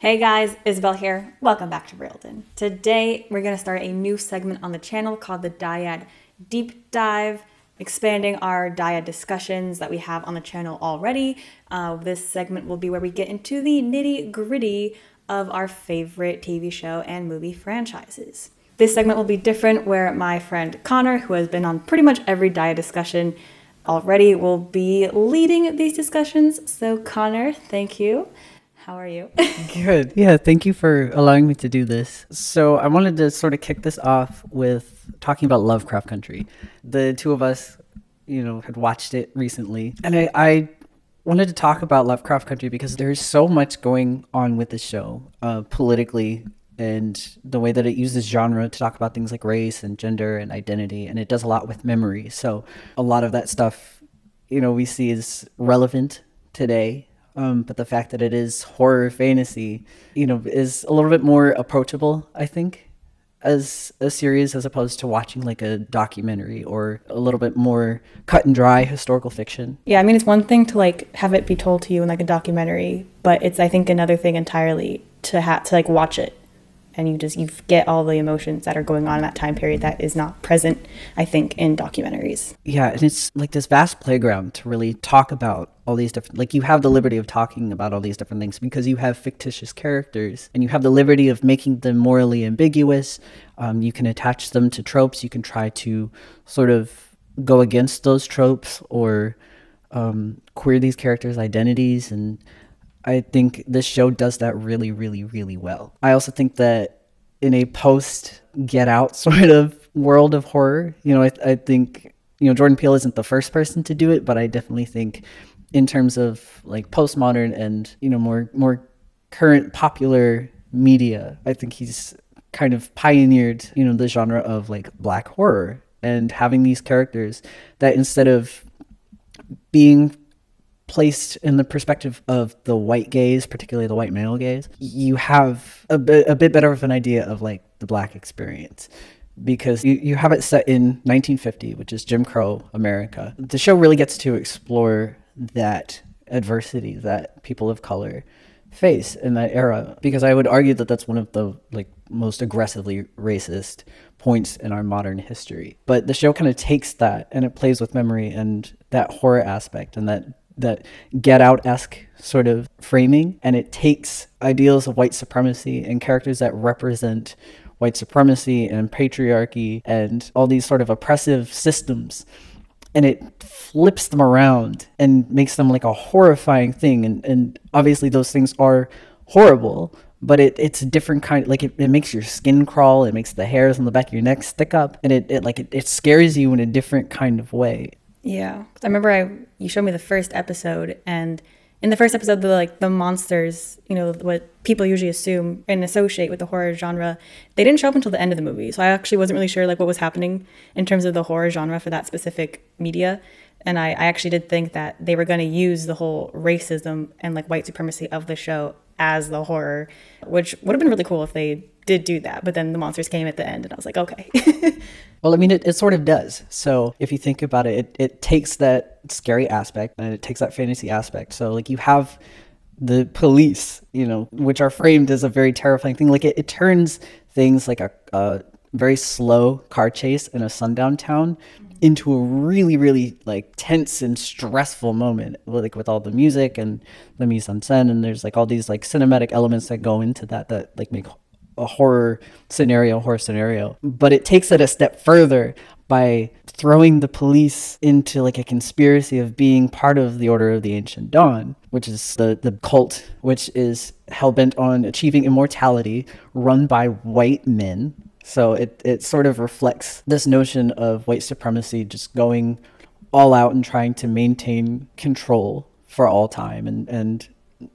Hey guys, Isabel here. Welcome back to Realden. Today we're going to start a new segment on the channel called the Dyad Deep Dive, expanding our Dyad discussions that we have on the channel already. This segment will be where we get into the nitty gritty of our favorite TV show and movie franchises. This segment will be different where my friend Connor, who has been on pretty much every Dyad discussion already, will be leading these discussions. So Connor, thank you. How are you? Good. Yeah, thank you for allowing me to do this. So I wanted to sort of kick this off with talking about Lovecraft Country. The two of us, had watched it recently. And I wanted to talk about Lovecraft Country because there's so much going on with the show, politically, and the way that it uses genre to talk about things like race and gender and identity. And it does a lot with memory. So a lot of that stuff, we see is relevant today. But the fact that it is horror fantasy, is a little bit more approachable, I think, as a series as opposed to watching like a documentary or a little bit more cut and dry historical fiction. Yeah, I mean, it's one thing to like have it be told to you in like a documentary, but it's, I think, another thing entirely to have to like watch it and you get all the emotions that are going on in that time period that is not present, I think, in documentaries. Yeah, and it's like this vast playground to really talk about all these different, like you have the liberty of talking about all these different things because you have fictitious characters and you have the liberty of making them morally ambiguous. You can attach them to tropes. You can try to sort of go against those tropes or queer these characters' identities, and I think this show does that really, really, really well. I also think that in a post Get Out sort of world of horror, I think, Jordan Peele isn't the first person to do it, but I definitely think in terms of like postmodern and, more current popular media, I think he's kind of pioneered, the genre of like black horror and having these characters that instead of being placed in the perspective of the white gaze, particularly the white male gaze, you have a bit better of an idea of like the black experience because you have it set in 1950, which is Jim Crow America. The show really gets to explore that adversity that people of color face in that era, because I would argue that that's one of the like most aggressively racist points in our modern history. But the show kind of takes that and it plays with memory and that horror aspect and that Get Out-esque sort of framing, and it takes ideals of white supremacy and characters that represent white supremacy and patriarchy and all these sort of oppressive systems, and it flips them around and makes them like a horrifying thing. And obviously those things are horrible, but it's a different kind, like it makes your skin crawl, it makes the hairs on the back of your neck stick up, and it scares you in a different kind of way. Yeah, I remember you showed me the first episode, and in the first episode, the monsters, what people usually assume and associate with the horror genre, they didn't show up until the end of the movie. So I actually wasn't really sure like what was happening in terms of the horror genre for that specific media. And I actually did think that they were going to use the whole racism and like white supremacy of the show as the horror, which would have been really cool if they did do that. But then the monsters came at the end and I was like, okay. Well, I mean, it sort of does. So if you think about it, it takes that scary aspect and it takes that fantasy aspect. So like you have the police, which are framed as a very terrifying thing. Like it turns things like a very slow car chase in a sundown town into a really, really like tense and stressful moment, like with all the music and the mise en scène. And there's like all these like cinematic elements that go into that like make a horror scenario, but it takes it a step further by throwing the police into like a conspiracy of being part of the Order of the Ancient Dawn, which is the cult, which is hell-bent on achieving immortality, run by white men. So it sort of reflects this notion of white supremacy just going all out and trying to maintain control for all time and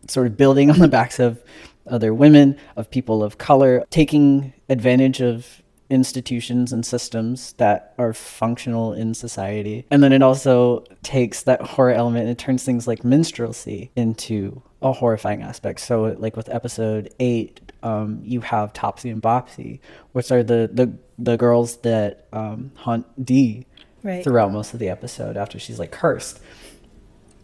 sort of building on the backs of other women, of people of color, taking advantage of institutions and systems that are functional in society. And then it also takes that horror element and it turns things like minstrelsy into a horrifying aspect. So like with episode 8, you have Topsy and Bopsy, which are the girls that haunt Dee throughout most of the episode after she's like cursed.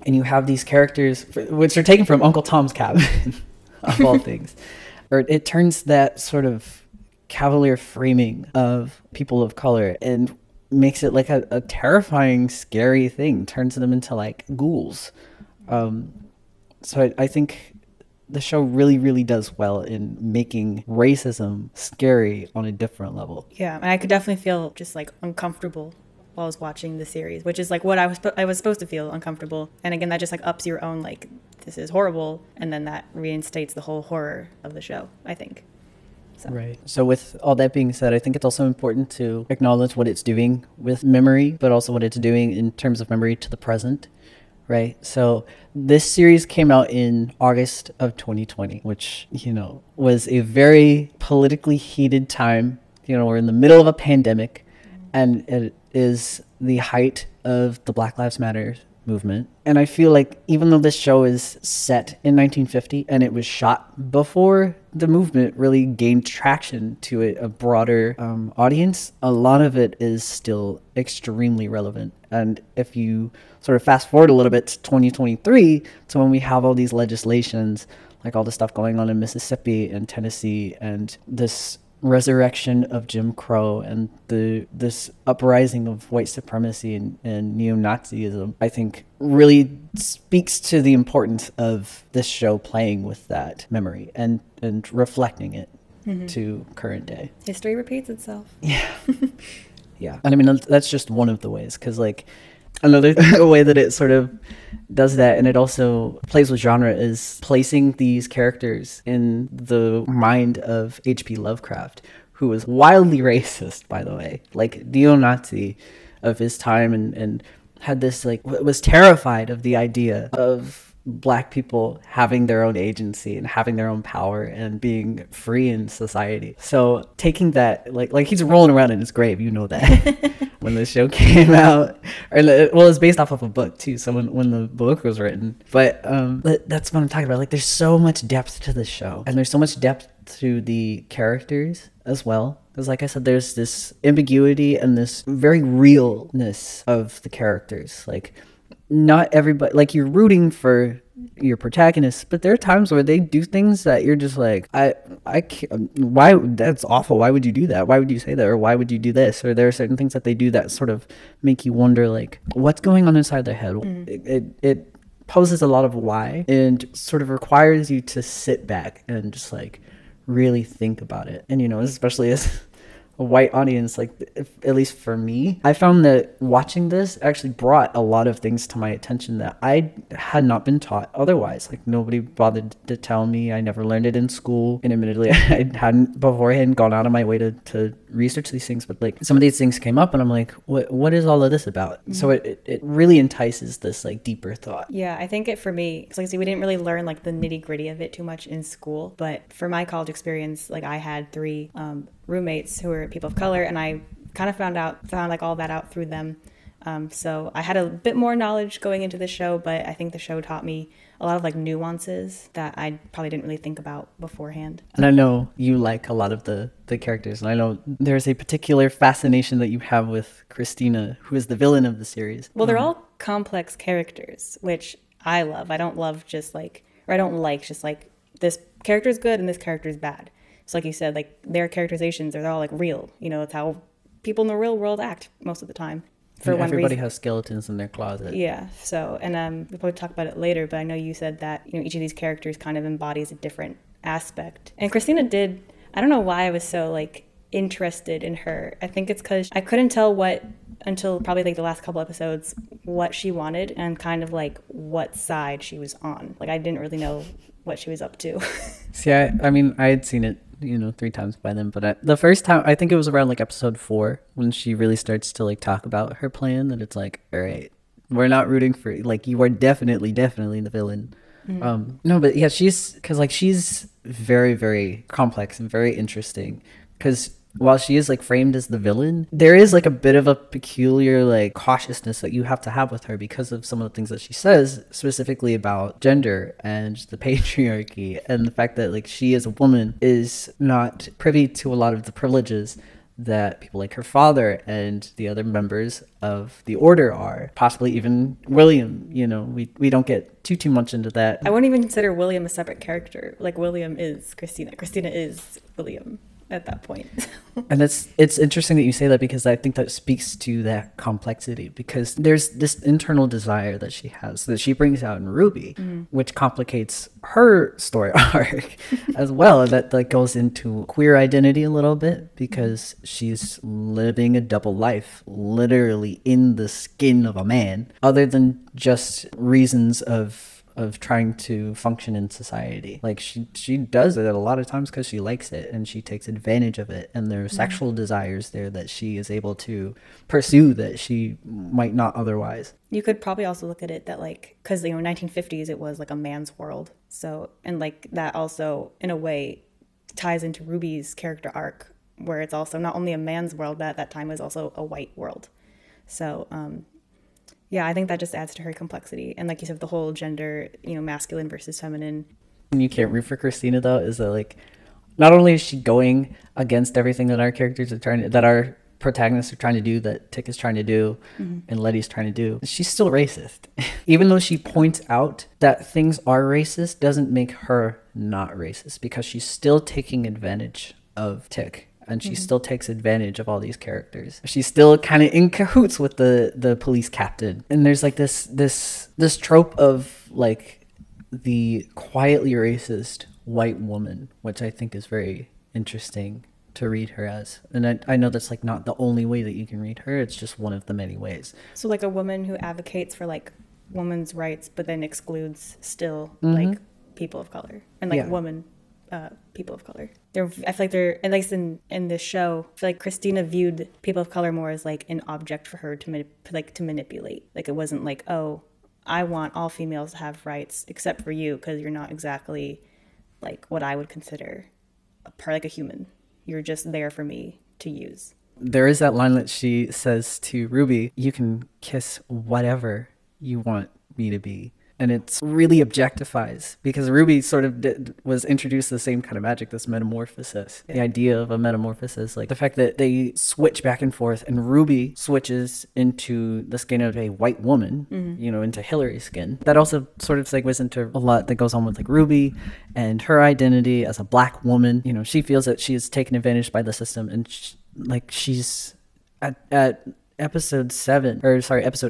And you have these characters which are taken from Uncle Tom's Cabin. of all things. Or it turns that sort of cavalier framing of people of color and makes it like a terrifying, scary thing, turns them into like ghouls. So I think the show really, really does well in making racism scary on a different level. Yeah, and I could definitely feel just like uncomfortable while I was watching the series, which is like what I was supposed to feel uncomfortable. And again, that just like ups your own like, this is horrible, and then that reinstates the whole horror of the show, I think. So. Right. So with all that being said, I think it's also important to acknowledge what it's doing with memory, but also what it's doing in terms of memory to the present. Right. So this series came out in August of 2020, which, you know, was a very politically heated time. You know, we're in the middle of a pandemic, and it is the height of the Black Lives Matter movement. And I feel like even though this show is set in 1950 and it was shot before the movement really gained traction to a broader audience, a lot of it is still extremely relevant. And if you sort of fast forward a little bit to 2023, to when we have all these legislations, like all the stuff going on in Mississippi and Tennessee, and this resurrection of Jim Crow and this uprising of white supremacy and neo-Nazism, I think really speaks to the importance of this show playing with that memory and reflecting it to current day. History repeats itself. Yeah. Yeah. And I mean, that's just one of the ways, because like another way that it sort of does that, and it also plays with genre, is placing these characters in the mind of H.P. Lovecraft, who was wildly racist, by the way, like neo-Nazi of his time, and had this like, was terrified of the idea of Black people having their own agency and having their own power and being free in society. So taking that, like he's rolling around in his grave, you know that. When the show came out, or well, it's based off of a book too. So when the book was written, but that's what I'm talking about. Like, there's so much depth to this show, and there's so much depth to the characters as well. Because, like I said, there's this ambiguity and this very realness of the characters. Like, not everybody, like, you're rooting for your protagonists, but there are times where they do things that you're just like, I can't, why, that's awful, why would you do that, why would you say that, or why would you do this? Or there are certain things that they do that sort of make you wonder, like, what's going on inside their head. It poses a lot of why, and sort of requires you to sit back and just like really think about it. And, you know, especially as a white audience, like, at least for me, I found that watching this actually brought a lot of things to my attention that I had not been taught otherwise. Like, nobody bothered to tell me. I never learned it in school, and admittedly I hadn't beforehand gone out of my way to research these things, but like, some of these things came up and I'm like, what is all of this about? So it really entices this like deeper thought. Yeah, I think it, for me, because like I see, we didn't really learn like the nitty gritty of it too much in school, but for my college experience, like, I had 3 roommates who were people of color, and I kind of found like all that out through them. So I had a bit more knowledge going into the show, but I think the show taught me a lot of like nuances that I probably didn't really think about beforehand. And I know you like a lot of the characters, and I know there's a particular fascination that you have with Christina, who is the villain of the series. Well, they're all complex characters, which I love. I don't love just like, or I don't like just like, this character is good and this character is bad. So like you said, like, their characterizations are all like real. You know, it's how people in the real world act most of the time. For one everybody reason. Has skeletons in their closet. Yeah. So, and we'll probably talk about it later, but I know you said that, you know, each of these characters kind of embodies a different aspect. And Christina did, I don't know why I was so like interested in her. I think it's because I couldn't tell until probably like the last couple episodes, what she wanted and kind of like what side she was on. Like, I didn't really know what she was up to. See, I mean, I had seen it, you know, 3 times by then, but the first time, I think it was around like episode 4 when she really starts to like talk about her plan, that it's like, all right, we're not rooting for, like, you are definitely the villain. No, but yeah, she's very, very complex and very interesting, because while she is like framed as the villain, there is like a bit of a peculiar like cautiousness that you have to have with her because of some of the things that she says, specifically about gender and the patriarchy, and the fact that like she as a woman is not privy to a lot of the privileges that people like her father and the other members of the order are, possibly even William. You know, we don't get too much into that. I wouldn't even consider William a separate character. Like, William is Christina. Christina is William at that point. And it's interesting that you say that, because I think that speaks to that complexity, because there's this internal desire that she has that she brings out in Ruby, which complicates her story arc as well, that like goes into queer identity a little bit, because she's living a double life, literally in the skin of a man, other than just reasons of trying to function in society. Like she does it a lot of times because she likes it and she takes advantage of it, and there are sexual desires there that she is able to pursue that she might not otherwise. You could probably also look at it that, like, because, you know, 1950s, it was like a man's world. So, and like that also in a way ties into Ruby's character arc, where it's also not only a man's world, but at that time was also a white world. So yeah, I think that just adds to her complexity. And like you said, the whole gender, you know, masculine versus feminine. And you can't root for Christina, though, is that, like, not only is she going against everything that our characters are trying to, that our protagonists are trying to do, that Tick is trying to do, and Letty's trying to do, she's still racist. Even though she points out that things are racist, doesn't make her not racist, because she's still taking advantage of Tick. And she still takes advantage of all these characters. She's still kind of in cahoots with the police captain. And there's like this trope of like the quietly racist white woman, which I think is very interesting to read her as. And I know that's like not the only way that you can read her. It's just one of the many ways. So like a woman who advocates for like women's rights, but then excludes still like people of color and like people of color. I feel like they're, at least in this show, I feel like Christina viewed people of color more as like an object for her to manipulate. Like, it wasn't like, oh, I want all females to have rights except for you because you're not exactly like what I would consider like a human. You're just there for me to use. There is that line that she says to Ruby, you can kiss whatever you want me to be. And it's really objectifies, because Ruby sort of was introduced to the same kind of magic, this metamorphosis. The idea of a metamorphosis, like the fact that they switch back and forth, and Ruby switches into the skin of a white woman, you know, into Hillary's skin. That also sort of segues into a lot that goes on with like Ruby and her identity as a black woman. You know, she feels that she is taken advantage by the system, and she's at episode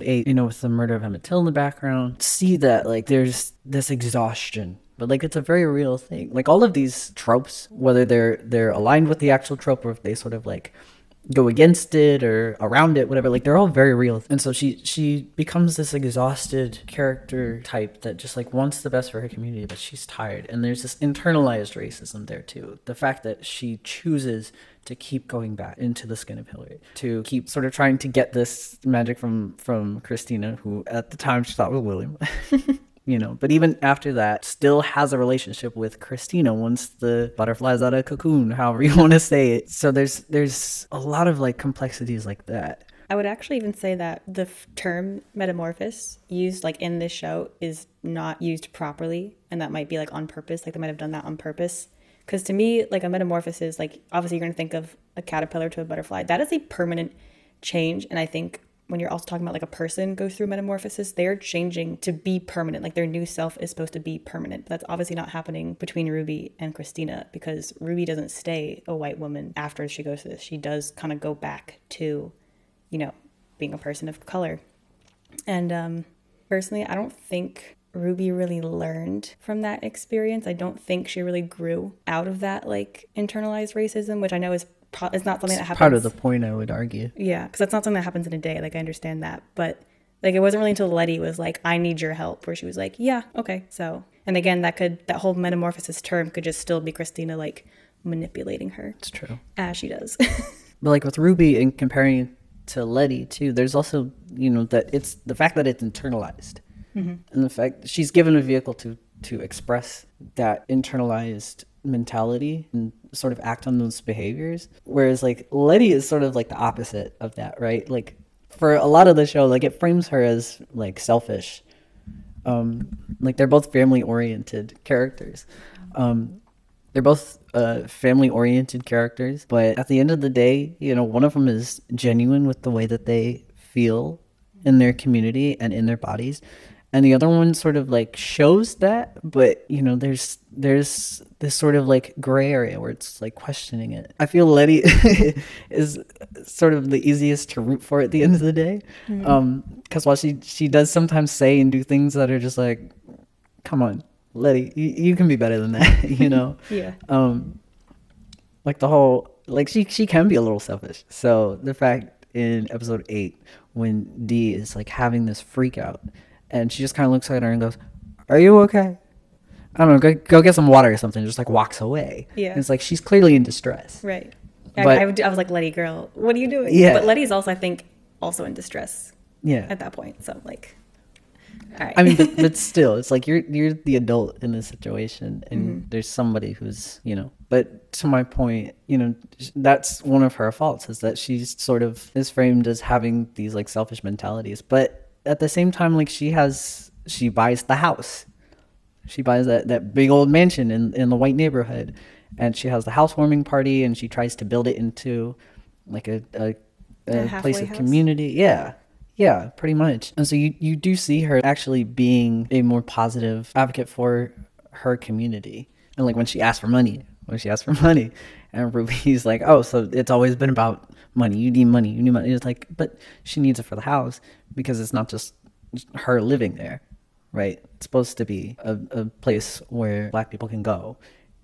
8, you know, with the murder of Emmett Till in the background, see that like there's this exhaustion, but like it's a very real thing. Like all of these tropes, whether they're aligned with the actual trope or if they sort of like go against it or around it, whatever, like they're all very real. And so she becomes this exhausted character type that just like wants the best for her community, but she's tired. And there's this internalized racism there too. The fact that she chooses to keep going back into the skin of Hillary, to keep sort of trying to get this magic from Christina, who at the time she thought was William. You know, but even after that, still has a relationship with Christina once the butterfly's out of cocoon, however you want to say it. So there's a lot of like complexities like that. I would actually even say that the term metamorphosis used like in this show is not used properly, and that might be like on purpose. Like they might have done that on purpose. Because to me, like a metamorphosis, like obviously you're going to think of a caterpillar to a butterfly. That is a permanent change, and I think when you're also talking about like a person goes through metamorphosis, they're changing to be permanent. Like their new self is supposed to be permanent. But that's obviously not happening between Ruby and Christina, because Ruby doesn't stay a white woman after she goes through this. She does kind of go back to, you know, being a person of color. And personally, I don't think Ruby really learned from that experience. I don't think she really grew out of that like internalized racism, which I know is it's not something that happens. Part of the point, I would argue. Yeah, because that's not something that happens in a day. Like I understand that, but like it wasn't really until Letty was like, "I need your help," where she was like, "Yeah, okay." So, and again, that whole metamorphosis term could just still be Christina like manipulating her. It's true, as she does. But like with Ruby and comparing it to Letty too, there's also, you know, that it's the fact that it's internalized, and the fact that she's given a vehicle to express that internalized mentality and sort of act on those behaviors, whereas like Letty is sort of like the opposite of that, right? Like for a lot of the show, like it frames her as like selfish, like they're both family oriented characters. They're They're both family-oriented characters, but at the end of the day, one of them is genuine with the way that they feel in their community and in their bodies, and the other one sort of like shows that, but there's this sort of like gray area where it's like questioning it. I feel Letty is sort of the easiest to root for at the end of the day, because while she does sometimes say and do things that are just like, come on, Letty, you can be better than that, Yeah. Like the whole, like she can be a little selfish. So the fact in episode 8 when Dee is like having this freak out and she just kind of looks at her and goes, "Are you okay? I don't know, go get some water or something," just like walks away. Yeah. And it's like she's clearly in distress. Right. But I was like, Letty, girl, what are you doing? Yeah. But Letty's also, I think, also in distress Yeah. at that point. So, like, all right. I mean, but still, it's like you're the adult in this situation, and there's somebody who's, But to my point, that's one of her faults, is that she's sort of is framed as having these like selfish mentalities. But at the same time, like she buys the house, she buys that big old mansion in the white neighborhood, and she has the housewarming party, and she tries to build it into like a place of house? community. Yeah, pretty much. And so you do see her actually being a more positive advocate for her community. And like when she asks for money, and Ruby's like, "Oh, so it's always been about money. You need money. You need money." It's like, but she needs it for the house, because it's not just her living there, right? It's supposed to be a place where Black people can go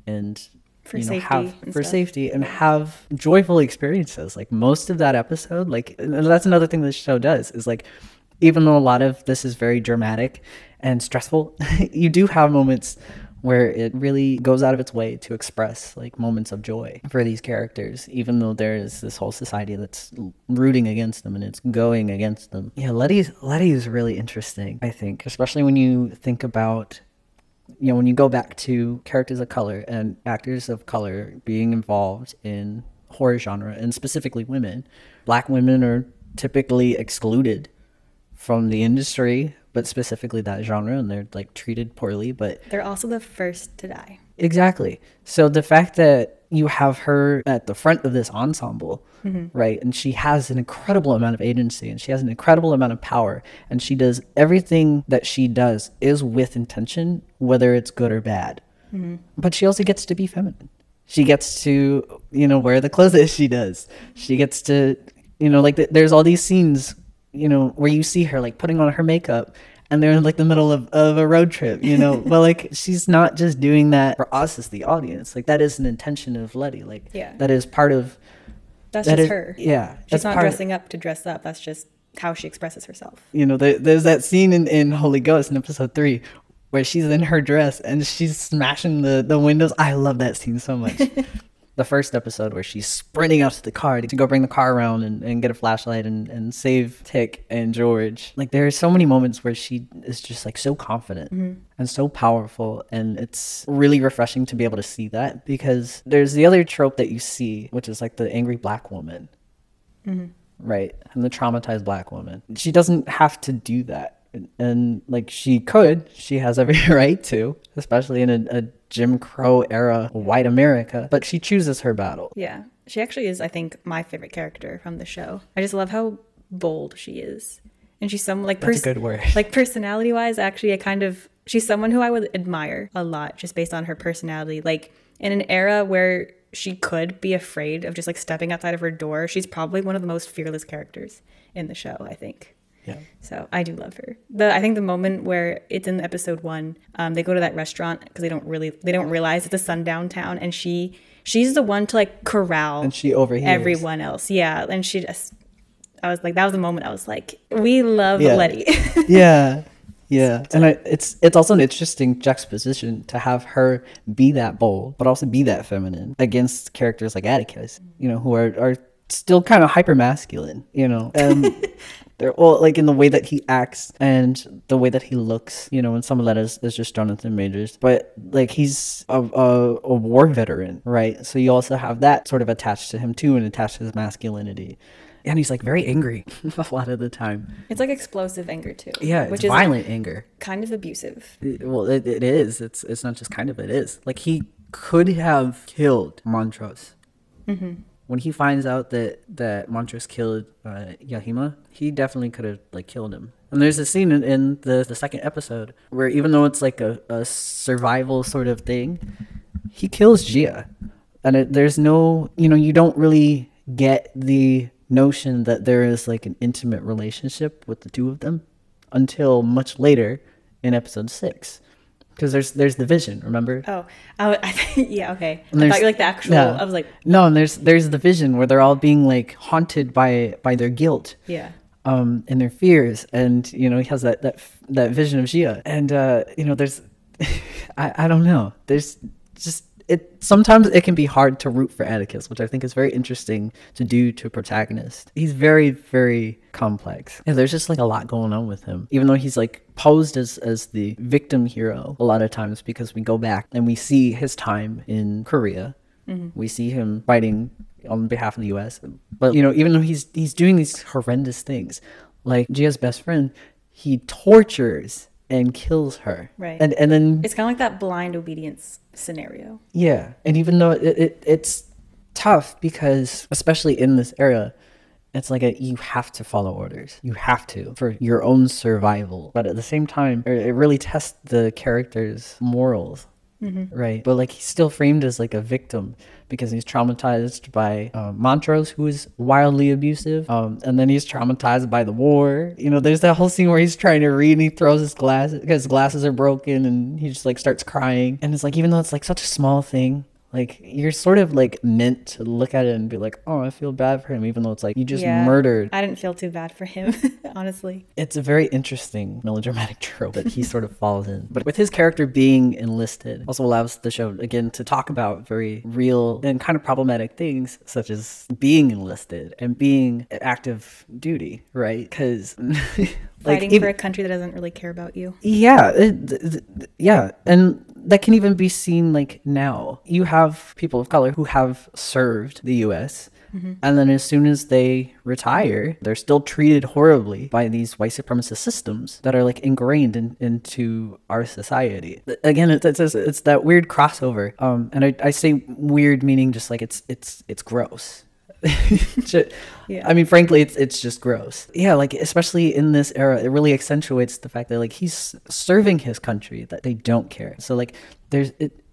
and For safety and safety and have joyful experiences. Like most of that episode, like, and that's another thing this show does, is like, even though a lot of this is very dramatic and stressful, you do have moments where it really goes out of its way to express like moments of joy for these characters, even though there is this whole society that's rooting against them and it's going against them. Yeah, Letty is really interesting, I think, especially when you think about, when you go back to characters of color and actors of color being involved in horror genre, and specifically women. Black women are typically excluded from the industry, but specifically that genre, and they're like treated poorly. But they're also the first to die. Exactly. So the fact that you have her at the front of this ensemble, right, and she has an incredible amount of agency, and she has an incredible amount of power, and she does everything that she does is with intention, whether it's good or bad. But she also gets to be feminine. She gets to, wear the clothes that she does. She gets to, like there's all these scenes, where you see her like putting on her makeup, and they're in like the middle of a road trip, but like she's not just doing that for us as the audience. Like that is an intention of Letty. Like that is part of. That's just her. Yeah, she's not dressing up to dress up. That's just how she expresses herself. There's that scene in Holy Ghost in episode 3 where she's in her dress and she's smashing the windows. I love that scene so much. The first episode where she's sprinting out to the car to go bring the car around and get a flashlight and save Tick and George. Like there are so many moments where she is just like so confident and so powerful, and it's really refreshing to be able to see that, because there's the other trope that you see, which is like the angry Black woman, right? And the traumatized Black woman. She doesn't have to do that. And like she has every right to, especially in a Jim Crow era white America, but she chooses her battle. Yeah, she actually is, I think, my favorite character from the show. I just love how bold she is, and she's some like that's a good word. Like personality wise, actually, she's someone who I would admire a lot just based on her personality. Like in an era where she could be afraid of just like stepping outside of her door, she's probably one of the most fearless characters in the show, I think. Yeah. So I do love her. I think the moment where it's in episode 1, they go to that restaurant because they don't realize it's a sundown town, and she's the one to like corral and she overhears everyone else. Yeah, and I was like, that was the moment I was like, we love Letty. Yeah. And it's also an interesting juxtaposition to have her be that bold, but also be that feminine against characters like Atticus, who are still kind of hyper masculine, and they're all like in the way that he acts and the way that he looks, and some of that is just Jonathan Majors, but like he's a war veteran, right? So you also have that sort of attached to him too, and attached to his masculinity. And he's like very angry a lot of the time. It's like explosive anger too. Yeah, which it's violent anger. Kind of abusive. Well, it is. It's not just kind of, it is. Like he could have killed Montrose. When he finds out that Montrose killed Yahima, he definitely could have like killed him. And there's a scene in the second episode where even though it's like a survival sort of thing, he kills Gia. And there's no, you don't really get the notion that there is like an intimate relationship with the two of them until much later in episode 6. Because there's the vision, remember? Oh, yeah, okay. I thought you like the actual. Yeah. I was like, no. And there's the vision where they're all being like haunted by their guilt, yeah, and their fears, and he has that vision of Gia, and there's, I don't know, there's just sometimes it can be hard to root for Atticus, which I think is very interesting to do to a protagonist. He's very, very complex. And there's just like a lot going on with him. Even though he's like posed as the victim hero a lot of times, because we go back and we see his time in Korea. We see him fighting on behalf of the US. But even though he's doing these horrendous things, like Gia's best friend, he tortures and kills her, right? And then it's kind of like that blind obedience scenario. Yeah, and even though it's tough, because especially in this era, it's like you have to follow orders. You have to for your own survival. But at the same time, it really tests the character's morals. Right, but like he's still framed as like a victim because he's traumatized by Montrose, who is wildly abusive, and then he's traumatized by the war. There's that whole scene where he's trying to read and he throws his glasses because his glasses are broken, and he just like starts crying. And it's like, even though it's like such a small thing, like you're sort of like meant to look at it and be like, oh, I feel bad for him, even though it's like you just murdered. I didn't feel too bad for him, honestly. It's a very interesting melodramatic trope that he sort of falls in. But with his character being enlisted also allows the show, again, to talk about very real and kind of problematic things, such as being enlisted and being active duty, right? Because fighting for a country that doesn't really care about you. Yeah, yeah. And that can even be seen like now. You have people of color who have served the US, and then as soon as they retire, they're still treated horribly by these white supremacist systems that are like ingrained into our society. Again, it's that weird crossover. And I say weird meaning just like it's gross. Yeah. I mean, frankly, it's just gross. Yeah, like especially in this era, it really accentuates the fact that like he's serving his country, that they don't care. So like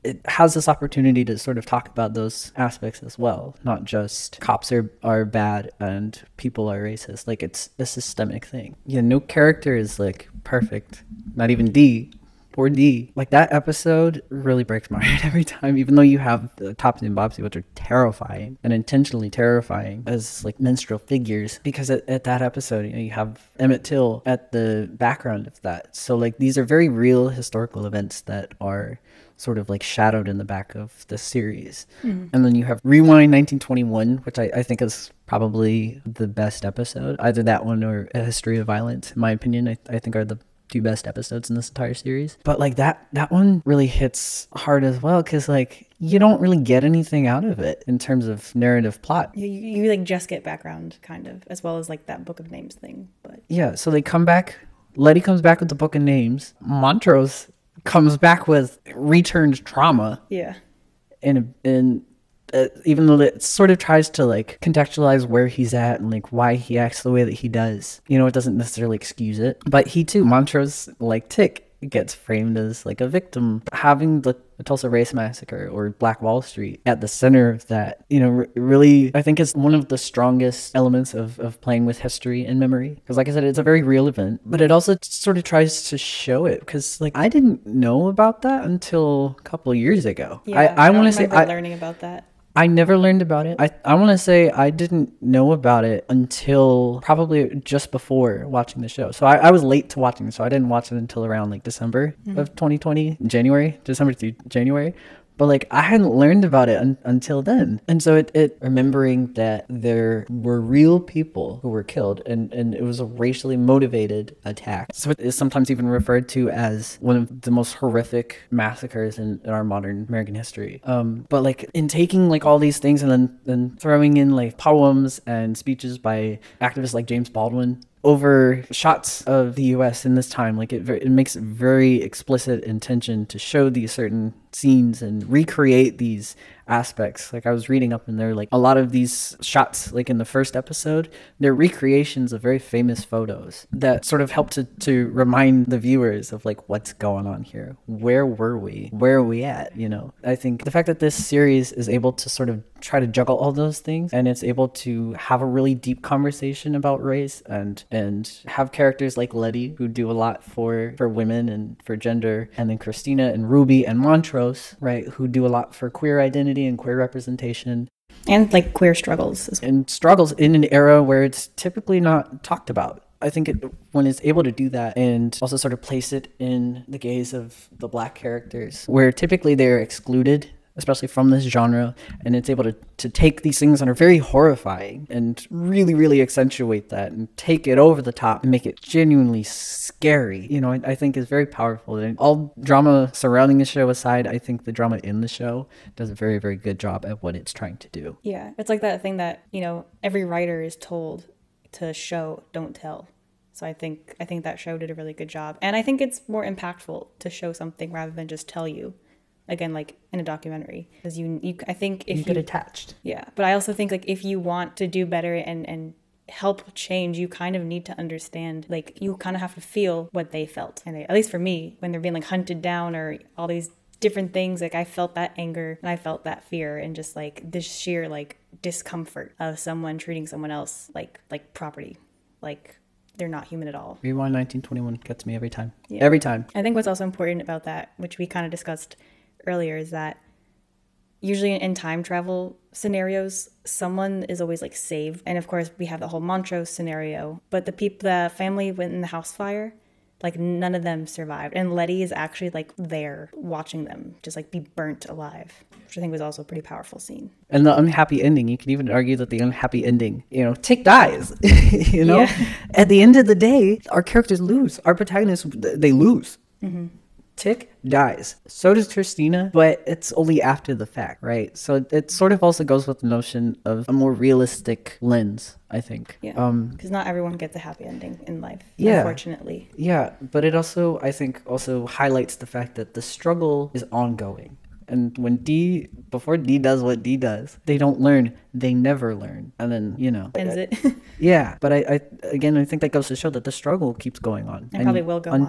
it has this opportunity to sort of talk about those aspects as well, not just cops are bad and people are racist. Like it's a systemic thing. Yeah, no character is like perfect, not even D. Poor D. Like that episode really breaks my heart every time, even though you have the Topsy and Bobsy, which are terrifying and intentionally terrifying as like minstrel figures, because at that episode, you have Emmett Till at the background of that. So like these are very real historical events that are sort of like shadowed in the back of the series. And then you have Rewind 1921, which I think is probably the best episode. Either that one or A History of Violence, in my opinion, I think are the two best episodes in this entire series. But like that one really hits hard as well, because like you don't really get anything out of it in terms of narrative plot. You like just get background kind of, as well as like that Book of Names thing. But yeah, so they come back, Letty comes back with the Book of Names, Montrose comes back with returned trauma. Yeah. And even though it sort of tries to like contextualize where he's at and like why he acts the way that he does, it doesn't necessarily excuse it. But he too, Montrose, like Tick, gets framed as like a victim. Having the Tulsa Race Massacre or Black Wall Street at the center of that, really, I think is one of the strongest elements of playing with history and memory. Because like I said, it's a very real event, but it also sort of tries to show it. Because like I didn't know about that until a couple of years ago. Yeah, I want to say learning about that. I never learned about it. I want to say I didn't know about it until probably just before watching the show. So I was late to watching it, so I didn't watch it until around like December of 2020, December through January. But like I hadn't learned about it until then. And so it remembering that there were real people who were killed, and it was a racially motivated attack. So it is sometimes even referred to as one of the most horrific massacres in our modern American history. But like in taking like all these things and then throwing in like poems and speeches by activists like James Baldwin, over shots of the US in this time. Like it makes it very explicit intention to show these certain scenes and recreate these aspects. Like I was reading up and there, like a lot of these shots, like in the first episode, they're recreations of very famous photos that sort of help to remind the viewers of like what's going on here. Where were we? Where are we at? You know, I think the fact that this series is able to sort of try to juggle all those things, and it's able to have a really deep conversation about race and have characters like Letty who do a lot for women and for gender, and then Christina and Ruby and Montrose, right, who do a lot for queer identity and queer representation. And like queer struggles as well. And struggles in an era where it's typically not talked about. I think when it's able to do that and also sort of place it in the gaze of the Black characters, where typically they're excluded, especially from this genre, and it's able to take these things that are very horrifying and really, really accentuate that and take it over the top and make it genuinely scary, you know, I think is very powerful. And all drama surrounding the show aside, I think the drama in the show does a very, very good job at what it's trying to do. Yeah, it's like that thing that, you know, every writer is told to show, don't tell. So I think that show did a really good job. And I think it's more impactful to show something rather than just tell you. Again, like in a documentary, because I think if you get attached. Yeah, but I also think like if you want to do better and help change, you kind of need to understand, like you kind of have to feel what they felt. And at least for me, when they're being like hunted down or all these different things, like I felt that anger and I felt that fear and just like this sheer like discomfort of someone treating someone else like property, like they're not human at all. Rewind 1921 gets me every time. Yeah. Every time. I think what's also important about that, which we kind of discussed earlier, is that usually in time travel scenarios, someone is always like saved. And of course we have the whole Montrose scenario, but the family went in the house fire, like none of them survived. And Letty is actually like there watching them just like be burnt alive, which I think was also a pretty powerful scene. And the unhappy ending, you can even argue that the unhappy ending, you know, Tick dies, you know, yeah. At the end of the day, our characters lose. Our protagonists, they lose. Mm-hmm. Tick dies. So does Christina, but it's only after the fact, right? So it sort of also goes with the notion of a more realistic lens, I think. Yeah, because not everyone gets a happy ending in life, unfortunately. Yeah, but it also, I think, also highlights the fact that the struggle is ongoing. And when before D does what D does, they don't learn. They never learn. And then, you know. Ends it. Yeah. But I think that goes to show that the struggle keeps going on. And probably will go on.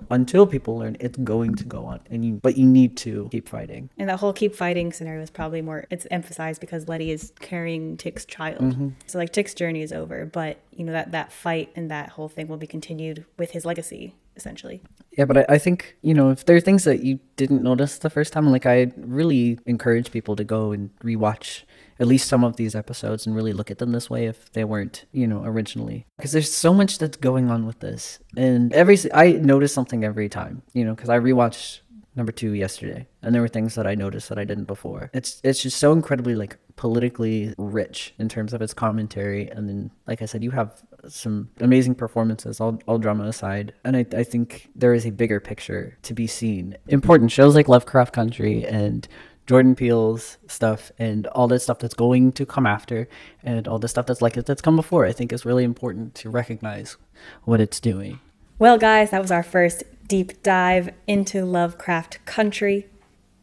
Until people learn, it's going to go on. But you need to keep fighting. And that whole keep fighting scenario is probably more, it's emphasized because Letty is carrying Tick's child. Mm-hmm. So like Tick's journey is over, but you know, that fight and that whole thing will be continued with his legacy, essentially. Yeah, but I think, you know, if there are things that you didn't notice the first time, like I really encourage people to go and rewatch at least some of these episodes and really look at them this way if they weren't, you know, originally. Because there's so much that's going on with this. And I notice something every time, you know, because I rewatched number 2 yesterday, and there were things that I noticed that I didn't before. It's just so incredibly like politically rich in terms of its commentary, and then like I said, you have some amazing performances, all drama aside, and I think there is a bigger picture to be seen. Important shows like Lovecraft Country and Jordan Peele's stuff and all that stuff that's going to come after and all the stuff that's come before, I think is really important to recognize what it's doing. Well, guys, that was our first deep dive into Lovecraft Country.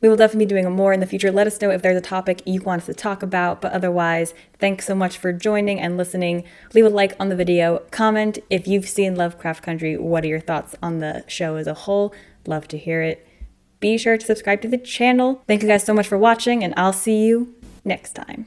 We will definitely be doing more in the future. Let us know if there's a topic you want us to talk about. But otherwise, thanks so much for joining and listening. Leave a like on the video. Comment if you've seen Lovecraft Country. What are your thoughts on the show as a whole? Love to hear it. Be sure to subscribe to the channel. Thank you guys so much for watching, and I'll see you next time.